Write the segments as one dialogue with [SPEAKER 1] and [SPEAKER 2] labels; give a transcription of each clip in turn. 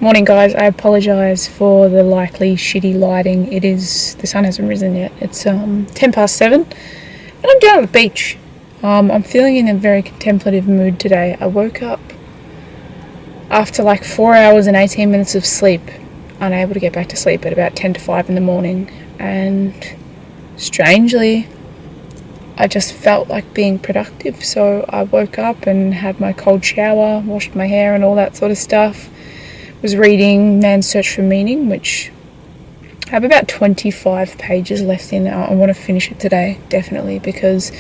[SPEAKER 1] Morning guys, I apologise for the likely shitty lighting. The sun hasn't risen yet. It's 7:10 and I'm down at the beach. I'm feeling in a very contemplative mood today. I woke up after like 4 hours and 18 minutes of sleep, unable to get back to sleep at about 10 to 5 in the morning, and strangely I just felt like being productive. So I woke up and had my cold shower, washed my hair and all that sort of stuff. Was reading Man's Search for Meaning, which I have about 25 pages left in. I want to finish it today, definitely, because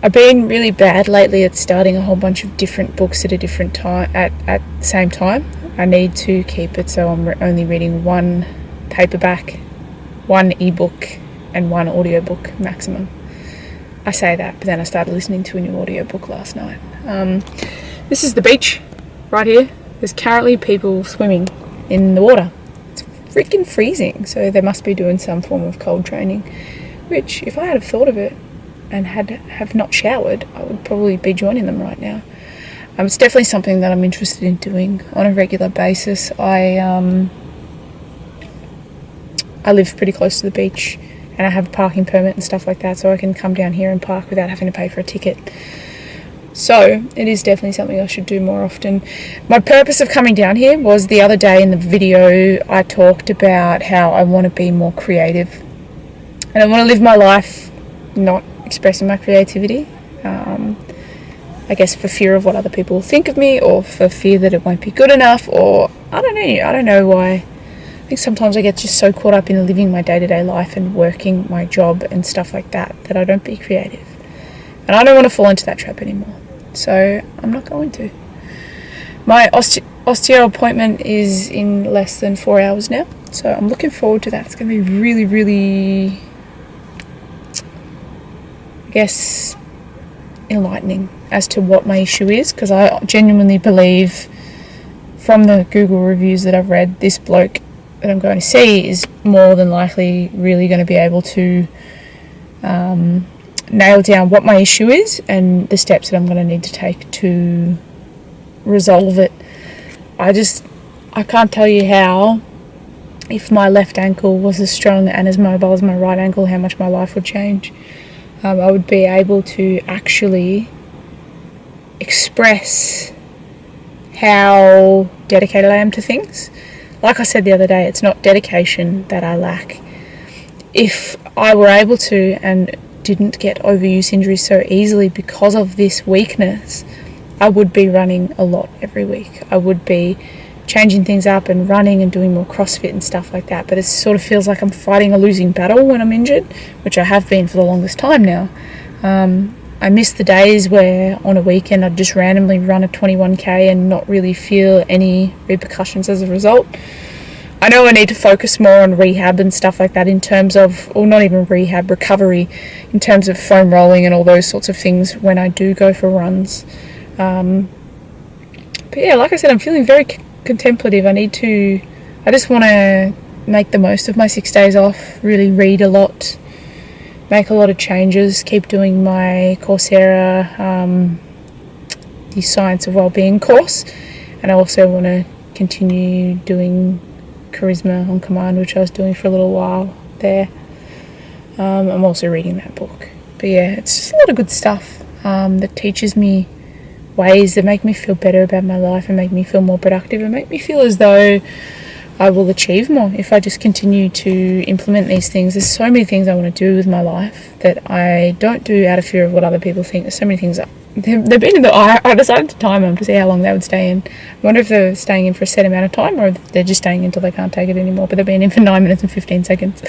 [SPEAKER 1] I've been really bad lately at starting a whole bunch of different books at a different time, at the same time. I need to keep it so I'm only reading one paperback, one ebook, and one audiobook maximum. I say that, but then I started listening to a new audiobook last night. This is the beach right here. There's currently people swimming in the water. It's freaking freezing, so they must be doing some form of cold training, which, if I had have thought of it and have not showered, I would probably be joining them right now. It's definitely something that I'm interested in doing on a regular basis. I live pretty close to the beach, and I have a parking permit and stuff like that, so I can come down here and park without having to pay for a ticket. So it is definitely something I should do more often. My purpose of coming down here was, the other day in the video I talked about how I want to be more creative, and I want to live my life not expressing my creativity, I guess for fear of what other people will think of me, or for fear that it won't be good enough, or I don't know why. I think sometimes I get just so caught up in living my day-to-day life and working my job and stuff like that I don't be creative. And I don't want to fall into that trap anymore, so I'm not going to. My osteo appointment is in less than 4 hours now, so I'm looking forward to that. It's going to be really, really, I guess, enlightening as to what my issue is, because I genuinely believe, from the Google reviews that I've read, this bloke that I'm going to see is more than likely really going to be able to nail down what my issue is and the steps that I'm going to need to take to resolve it. I can't tell you how, if my left ankle was as strong and as mobile as my right ankle, how much my life would change. I would be able to actually express how dedicated I am to things. Like I said the other day, it's not dedication that I lack. If I were able to and didn't get overuse injuries so easily because of this weakness, I would be running a lot every week. I would be changing things up and running and doing more CrossFit and stuff like that, but it sort of feels like I'm fighting a losing battle when I'm injured, which I have been for the longest time now. I miss the days where on a weekend I'd just randomly run a 21k and not really feel any repercussions as a result. I know I need to focus more on rehab and stuff like that, in terms of, or not even rehab, recovery, in terms of foam rolling and all those sorts of things when I do go for runs. But yeah, like I said, I'm feeling very contemplative. I just want to make the most of my 6 days off, really read a lot, make a lot of changes, keep doing my Coursera, the Science of Wellbeing course, and I also want to continue doing Charisma on Command, which I was doing for a little while there. I'm also reading that book. But yeah, it's just a lot of good stuff that teaches me ways that make me feel better about my life and make me feel more productive and make me feel as though I will achieve more if I just continue to implement these things. There's so many things I want to do with my life that I don't do out of fear of what other people think. There's so many things they've been in I decided to time them to see how long they would stay in. I wonder if they're staying in for a set amount of time, or if they're just staying until they can't take it anymore, but they've been in for 9 minutes and 15 seconds.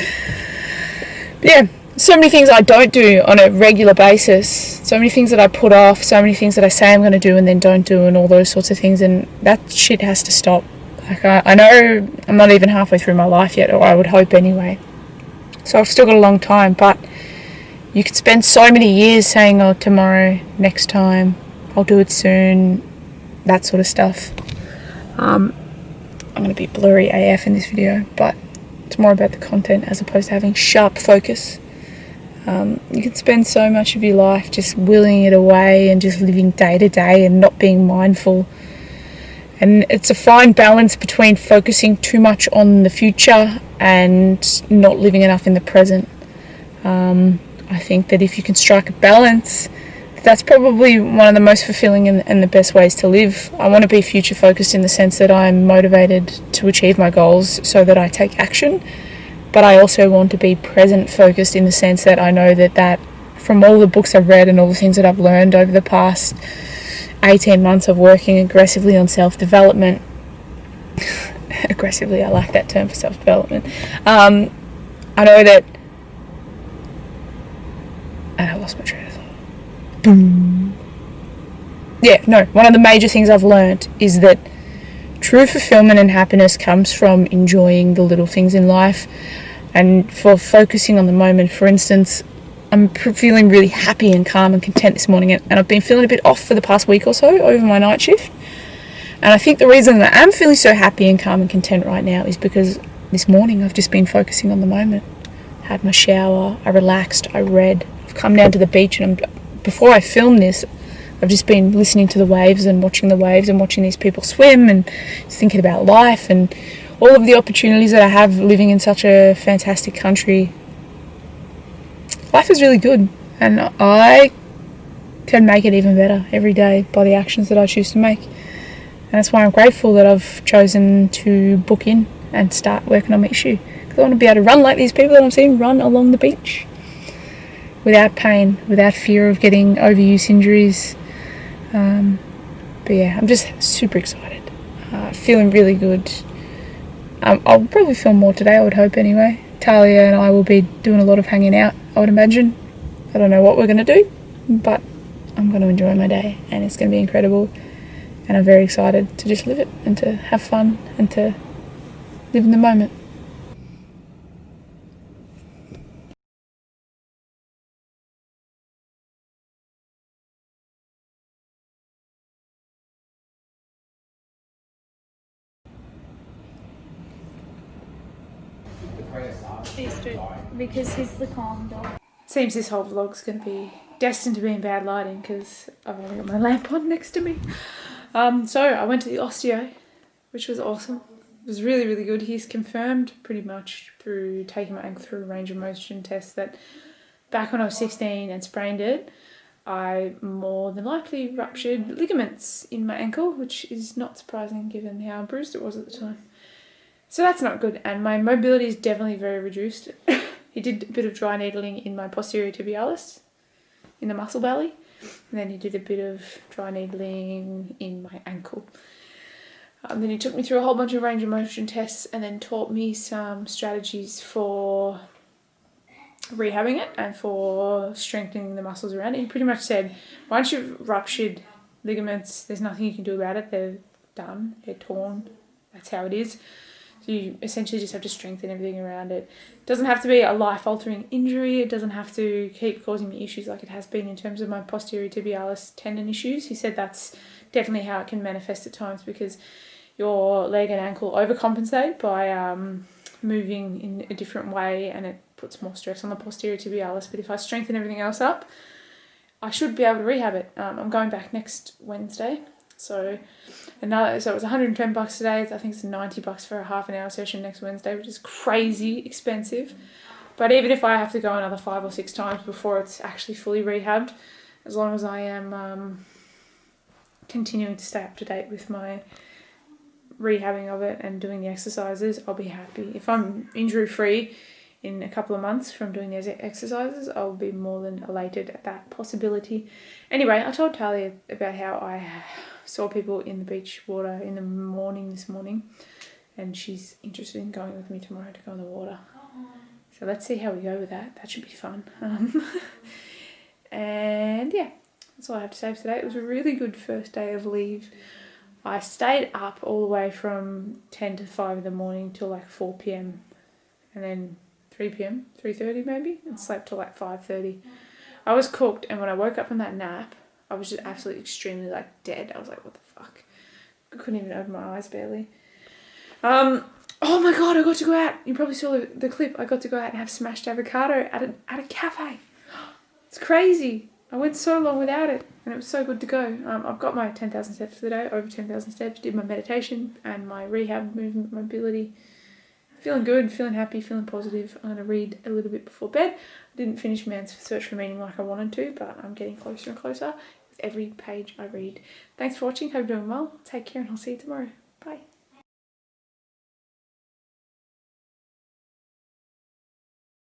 [SPEAKER 1] But yeah, so many things I don't do on a regular basis, so many things that I put off, so many things that I say I'm going to do and then don't do, and all those sorts of things, and that shit has to stop. Like, I know I'm not even halfway through my life yet, or I would hope anyway, so I've still got a long time, but you could spend so many years saying, oh, tomorrow, next time, I'll do it soon, that sort of stuff. I'm going to be blurry AF in this video, but it's more about the content as opposed to having sharp focus. You can spend so much of your life just willing it away and just living day to day and not being mindful And it's a fine balance between focusing too much on the future and not living enough in the present. I think that if you can strike a balance, that's probably one of the most fulfilling and the best ways to live. I want to be future focused in the sense that I'm motivated to achieve my goals so that I take action, but I also want to be present focused in the sense that I know that from all the books I've read and all the things that I've learned over the past 18 months of working aggressively on self-development, aggressively, I like that term for self-development, I know that, and I lost my train of thought. Boom. Yeah, no, one of the major things I've learned is that true fulfillment and happiness comes from enjoying the little things in life and for focusing on the moment. For instance, I'm feeling really happy and calm and content this morning, and I've been feeling a bit off for the past week or so over my night shift. And I think the reason that I'm feeling so happy and calm and content right now is because this morning I've just been focusing on the moment. Had my shower, I relaxed, I read, I've come down to the beach, and before I film this, I've just been listening to the waves and watching these people swim and thinking about life and all of the opportunities that I have living in such a fantastic country. Life is really good, and I can make it even better every day by the actions that I choose to make. And that's why I'm grateful that I've chosen to book in and start working on my issue, because I want to be able to run like these people that I'm seeing run along the beach without pain, without fear of getting overuse injuries. But yeah, I'm just super excited, feeling really good. I'll probably film more today, I would hope anyway. Talia and I will be doing a lot of hanging out, I would imagine. I don't know what we're going to do, but I'm going to enjoy my day and it's going to be incredible. And I'm very excited to just live it and to have fun and to live in the moment.
[SPEAKER 2] These two, because he's the calm dog.
[SPEAKER 1] Seems this whole vlog's going to be destined to be in bad lighting because I've only got my lamp on next to me. So I went to the osteo, which was awesome. It was really, really good. He's confirmed pretty much through taking my ankle through a range of motion test that back when I was 16 and sprained it, I more than likely ruptured ligaments in my ankle, which is not surprising given how bruised it was at the time. So that's not good, and my mobility is definitely very reduced. He did a bit of dry needling in my posterior tibialis, in the muscle belly, and then he did a bit of dry needling in my ankle. Then he took me through a whole bunch of range of motion tests and then taught me some strategies for rehabbing it and for strengthening the muscles around it. He pretty much said, once you've ruptured ligaments, there's nothing you can do about it. They're done, they're torn, that's how it is. So you essentially just have to strengthen everything around it. It doesn't have to be a life-altering injury. It doesn't have to keep causing me issues like it has been in terms of my posterior tibialis tendon issues. He said that's definitely how it can manifest at times because your leg and ankle overcompensate by moving in a different way and it puts more stress on the posterior tibialis. But if I strengthen everything else up, I should be able to rehab it. I'm going back next Wednesday. So it was $110 today. I think it's $90 for a half an hour session next Wednesday, which is crazy expensive. But even if I have to go another 5 or 6 times before it's actually fully rehabbed, as long as I am continuing to stay up to date with my rehabbing of it and doing the exercises, I'll be happy. If I'm injury free in a couple of months from doing those exercises, I'll be more than elated at that possibility. Anyway, I told Talia about how I saw people in the beach water in the morning this morning, and she's interested in going with me tomorrow to go in the water. So let's see how we go with that. That should be fun. And yeah, that's all I have to say for today. It was a really good first day of leave. I stayed up all the way from 10 to 5 in the morning till like 4 p.m. and then 3 p.m, 3:30 maybe, and slept till like 5:30. I was cooked, and when I woke up from that nap, I was just absolutely extremely like dead. I was like, what the fuck? I couldn't even open my eyes barely. Oh my god, I got to go out. You probably saw the clip. I got to go out and have smashed avocado at a cafe. It's crazy. I went so long without it, and it was so good to go. I've got my 10,000 steps for the day, over 10,000 steps, did my meditation and my rehab movement mobility. Feeling good, feeling happy, feeling positive. I'm going to read a little bit before bed. I didn't finish Man's Search for Meaning like I wanted to, but I'm getting closer and closer with every page I read. Thanks for watching. Hope you're doing well. Take care, and I'll see you tomorrow.